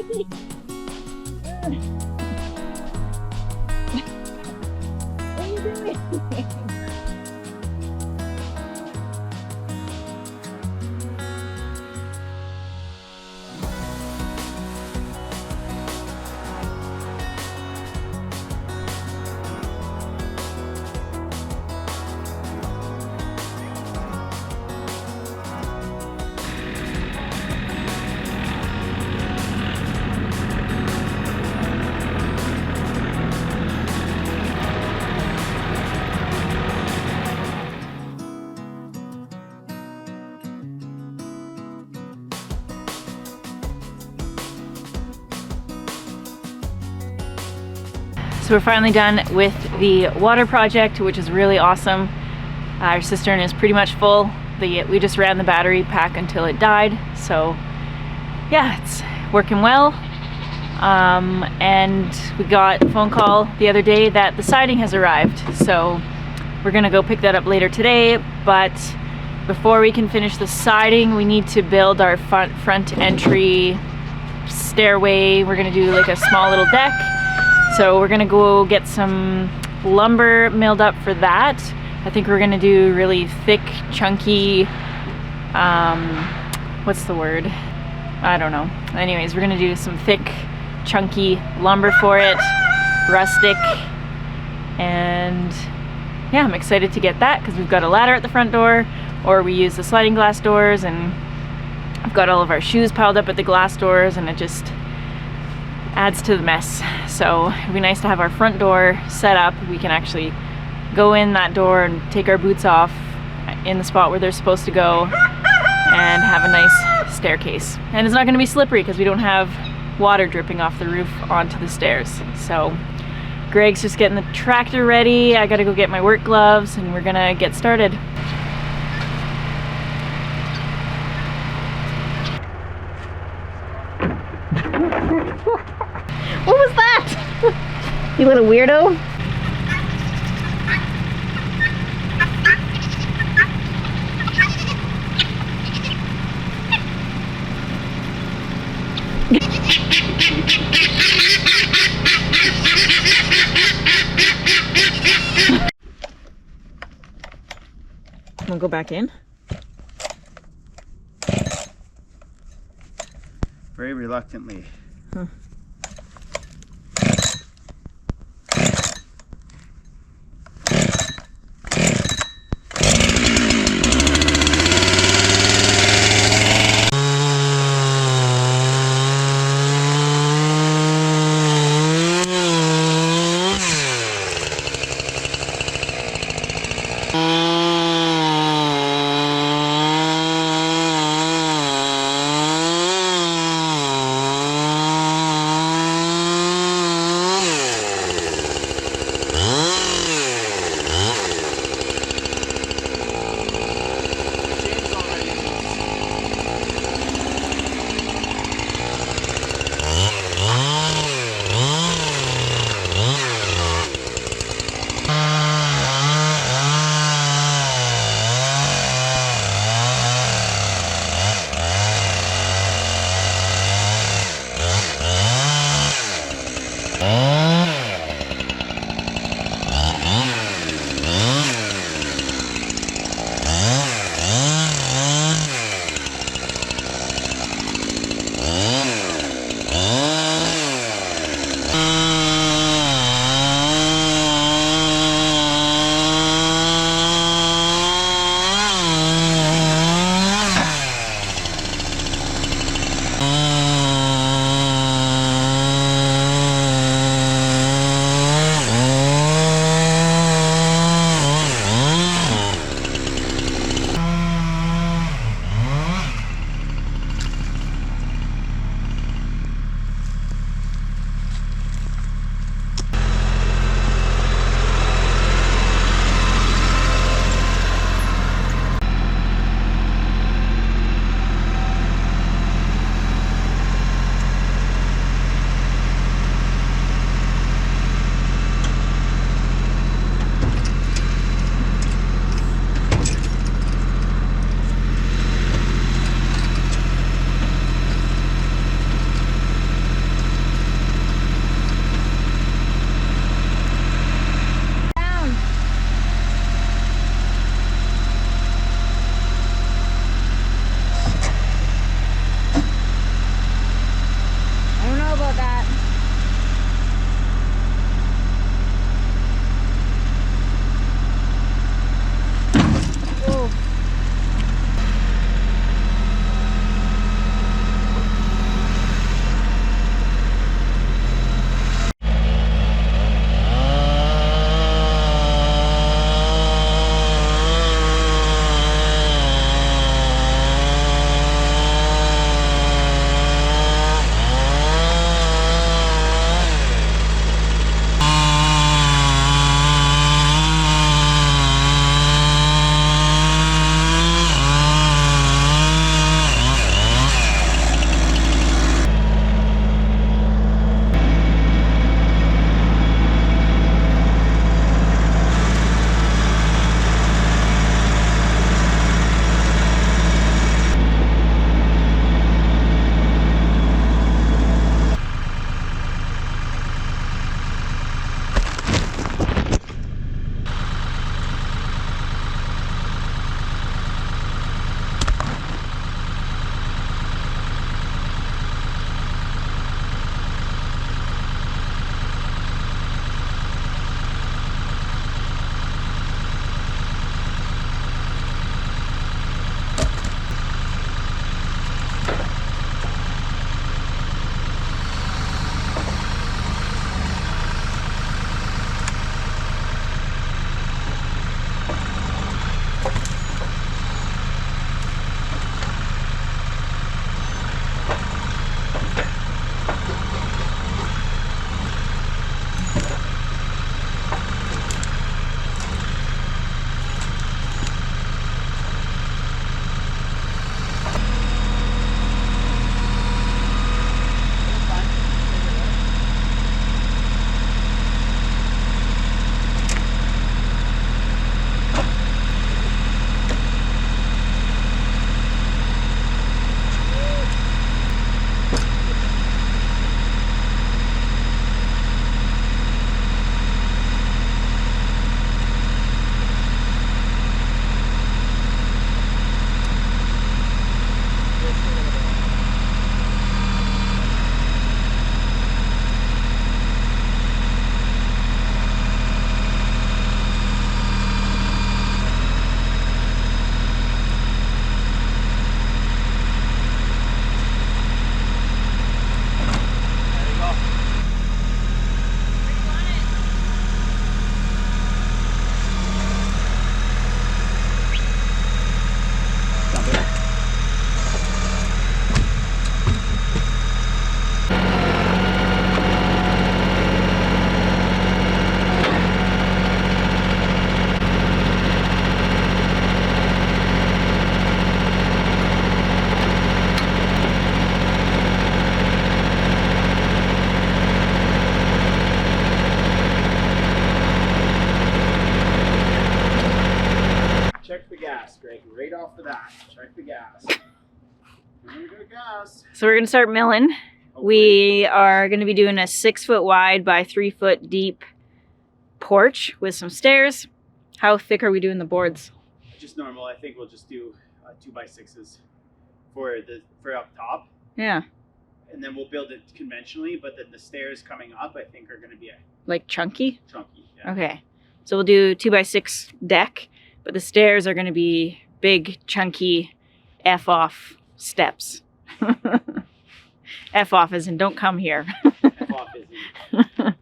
What are you doing? So we're finally done with the water project, which is really awesome. Our cistern is pretty much full. We just ran the battery pack until it died. So yeah, it's working well. And we got a phone call the other day that the siding has arrived. So we're gonna go pick that up later today. But before we can finish the siding, we need to build our front entry stairway. We're gonna do like a small little deck. So we're gonna go get some lumber milled up for that. I think we're gonna do really thick, chunky, what's the word? I don't know. Anyways, we're gonna do some thick, chunky lumber for it, rustic, and yeah, I'm excited to get that because we've got a ladder at the front door, or we use the sliding glass doors, and I've got all of our shoes piled up at the glass doors, and it just adds to the mess. So it'd be nice to have our front door set up. We can actually go in that door and take our boots off in the spot where they're supposed to go and have a nice staircase. And it's not going to be slippery because we don't have water dripping off the roof onto the stairs. So Greg's just getting the tractor ready. I gotta go get my work gloves and we're gonna get started. What was that? You little weirdo. We'll go back in. Very reluctantly. Huh. Check the gas. We're gonna gas. So we're gonna start milling. We are gonna be doing a 6 foot wide by 3 foot deep porch with some stairs. How thick are we doing the boards? Just normal. I think we'll just do 2x6s for up top. Yeah. And then we'll build it conventionally, but then the stairs coming up, I think, are going to be Like chunky? Chunky, yeah. Okay. So we'll do 2x6 deck, but the stairs are going to be big, chunky, F-off steps. F-off as in don't come here. F-off is in. Man,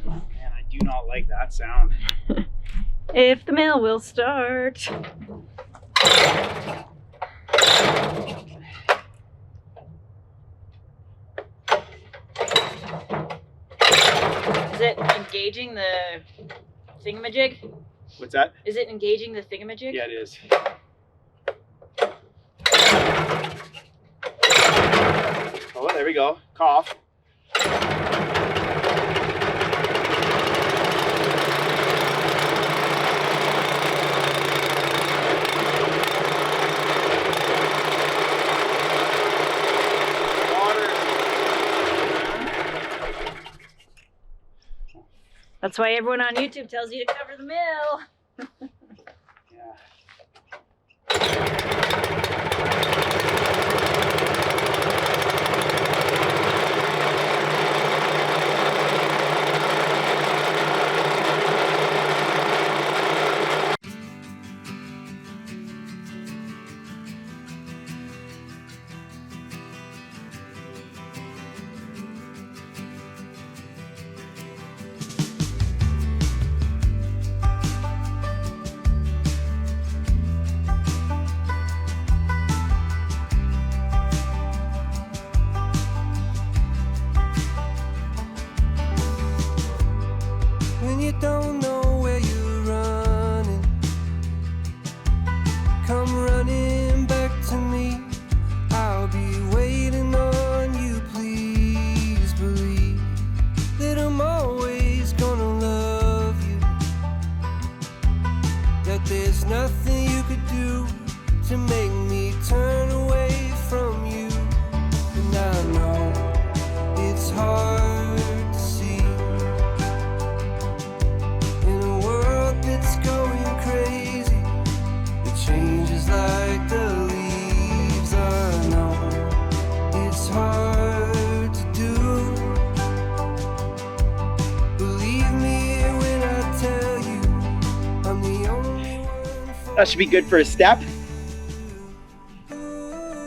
I do not like that sound. If the mill will start. Is it engaging the thingamajig? What's that? Is it engaging the thingamajig? Yeah, it is. Oh, there we go. Cough. That's why everyone on YouTube tells you to cover the mill. Yeah. When you don't know where you're running, come running back to me. I'll be waiting on you, please believe that I'm always gonna love you, that there's nothing you could do to make me turn away from you. And I know it's hard to see in a world that's going crazy. It changes like the leaves. I know it's hard to do. Believe me when I tell you I'm the only one for That should be good for a step.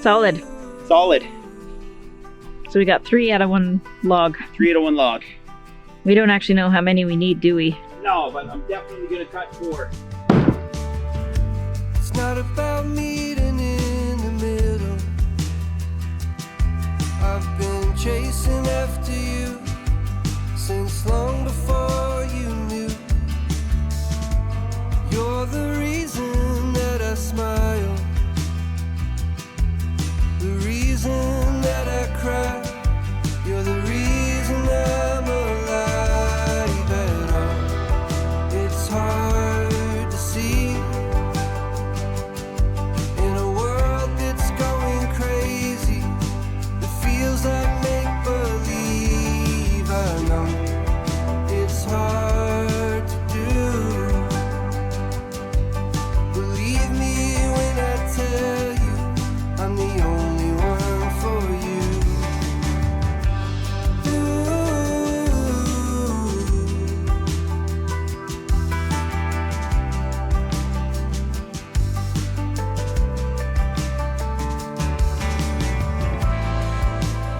Solid. Solid. So we got 3 out of 1 log. 3 out of 1 log. We don't actually know how many we need, do we? No, but I'm definitely going to cut 4. It's not about meeting in the middle. I've been chasing after you since long before you knew. You're the reason that I smile, the reason that I cry. You're the reason I'm alive at all. It's hard to see in a world that's going crazy. It feels like make believe. I know it's hard to do. Believe me when I tell you I'm the only one for you.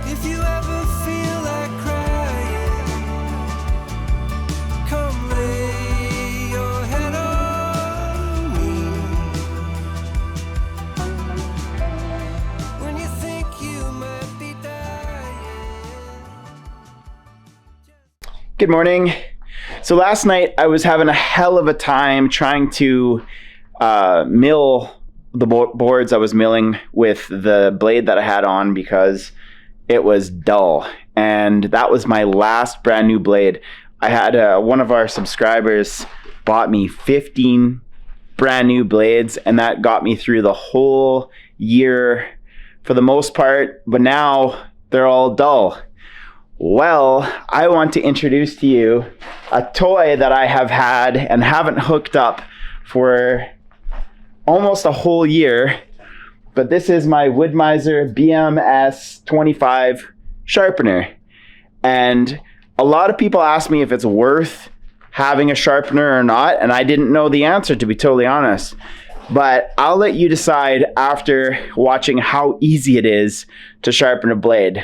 If you ever feel like crying, come lay your head on me. When you think you might be dying. Good morning. So last night I was having a hell of a time trying to mill the boards I was milling with the blade that I had on because it was dull. And that was my last brand new blade. I had one of our subscribers bought me 15 brand new blades, and that got me through the whole year for the most part, but now they're all dull. Well, I want to introduce to you a toy that I have had and haven't hooked up for almost a whole year, but this is my Woodmiser BMS 25 sharpener. And a lot of people ask me if it's worth having a sharpener or not, and I didn't know the answer, to be totally honest. But I'll let you decide after watching how easy it is to sharpen a blade.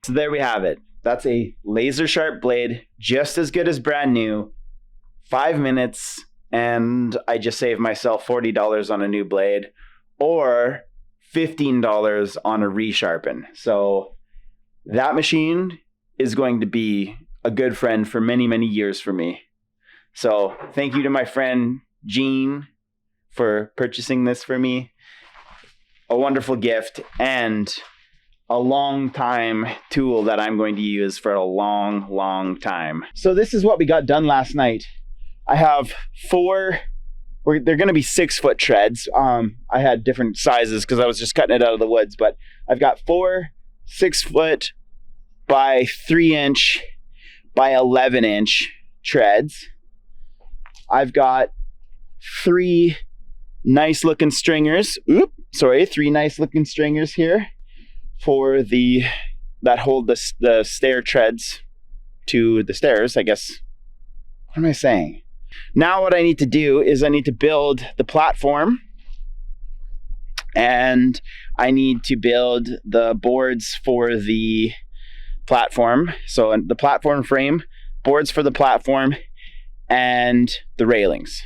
So there we have it. That's a laser sharp blade, just as good as brand new. 5 minutes, and I just saved myself $40 on a new blade, or $15 on a resharpen. So that machine is going to be a good friend for many, many years for me. So thank you to my friend Gene for purchasing this for me. A wonderful gift and a long time tool that I'm going to use for a long, long time. So this is what we got done last night. I have they're going to be 6-foot treads. I had different sizes because I was just cutting it out of the woods, but I've got 4 6-foot by 3-inch by 11-inch treads. I've got 3 nice looking stringers. 3 nice looking stringers here for that hold the stair treads to the stairs, I guess. What am I saying? Now what I need to do is I need to build the platform, and I need to build the boards for the platform. So the platform frame, boards for the platform, and the railings.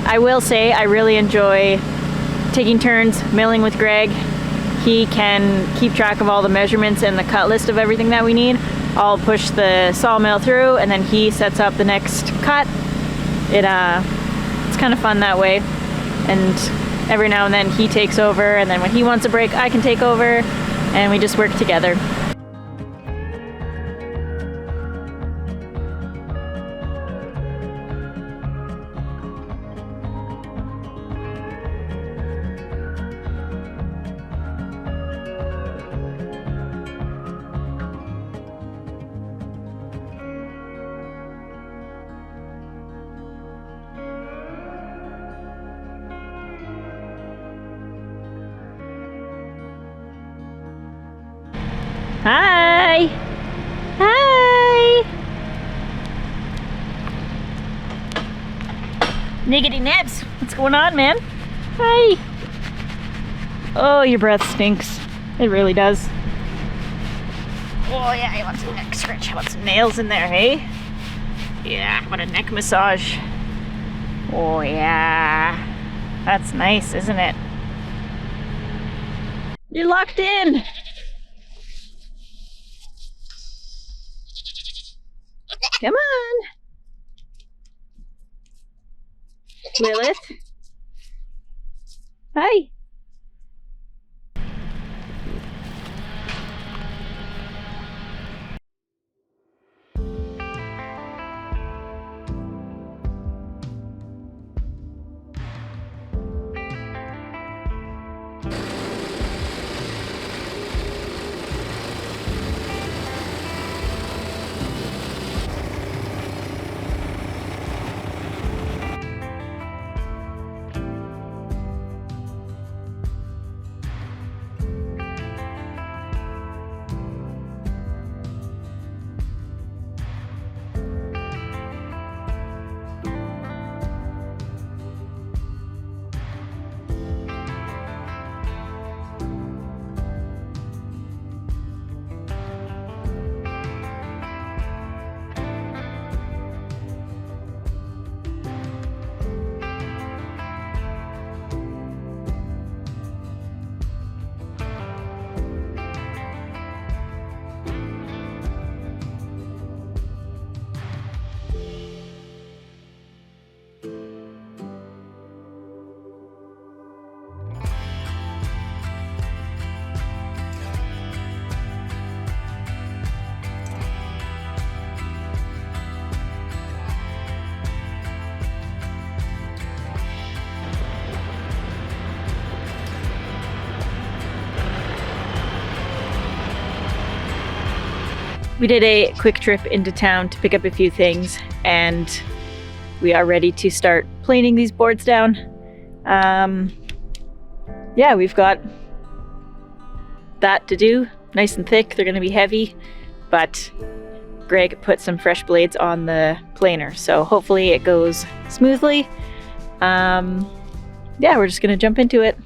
I will say I really enjoy taking turns milling with Greg. He can keep track of all the measurements and the cut list of everything that we need. I'll push the sawmill through and then he sets up the next cut. It's kind of fun that way. And every now and then he takes over, and then when he wants a break, I can take over, and we just work together. Hi! Hi! Niggity Nibs, what's going on, man? Hi! Oh, your breath stinks. It really does. Oh yeah, you want some neck scratch? How about some nails in there, hey? Yeah, how about a neck massage? Oh yeah. That's nice, isn't it? You're locked in! Come on. Lilith. Hi. We did a quick trip into town to pick up a few things, and we are ready to start planing these boards down. Yeah, we've got that to do. Nice and thick, they're gonna be heavy, but Greg put some fresh blades on the planer, so hopefully it goes smoothly. Yeah, we're just gonna jump into it.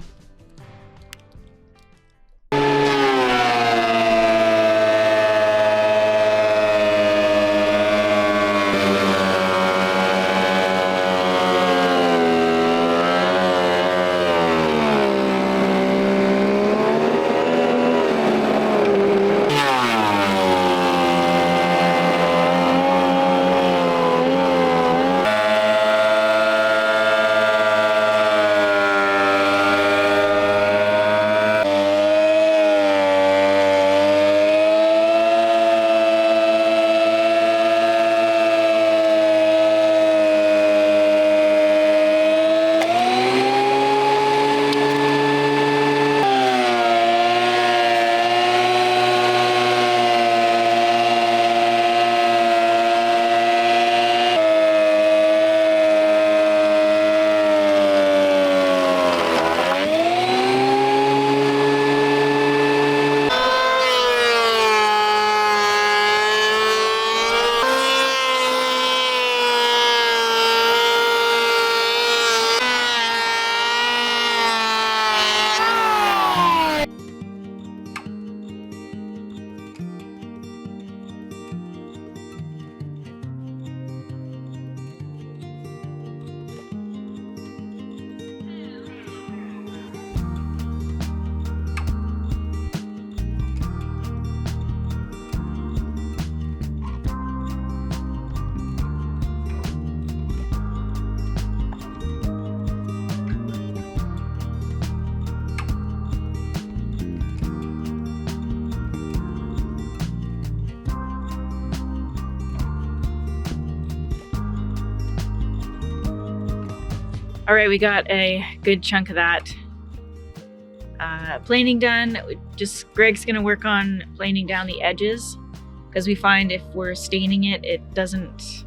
All right, we got a good chunk of that planing done. Just Greg's gonna work on planing down the edges because we find if we're staining it, it doesn't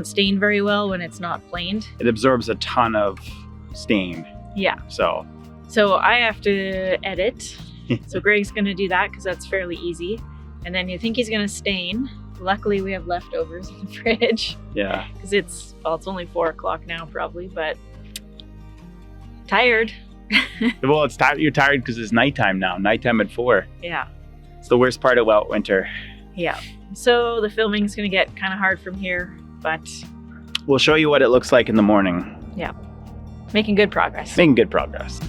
stain very well when it's not planed. It absorbs a ton of stain. Yeah. So I have to edit. So Greg's gonna do that because that's fairly easy. And then you think he's gonna stain. Luckily we have leftovers in the fridge. yeah. Because it's only 4 o'clock now probably, but tired. Well, it's you're tired because it's nighttime now. Nighttime at 4. Yeah. It's the worst part about winter. Yeah. So the filming's gonna get kind of hard from here, but We'll show you what it looks like in the morning. yeah, making good progress. Making good progress.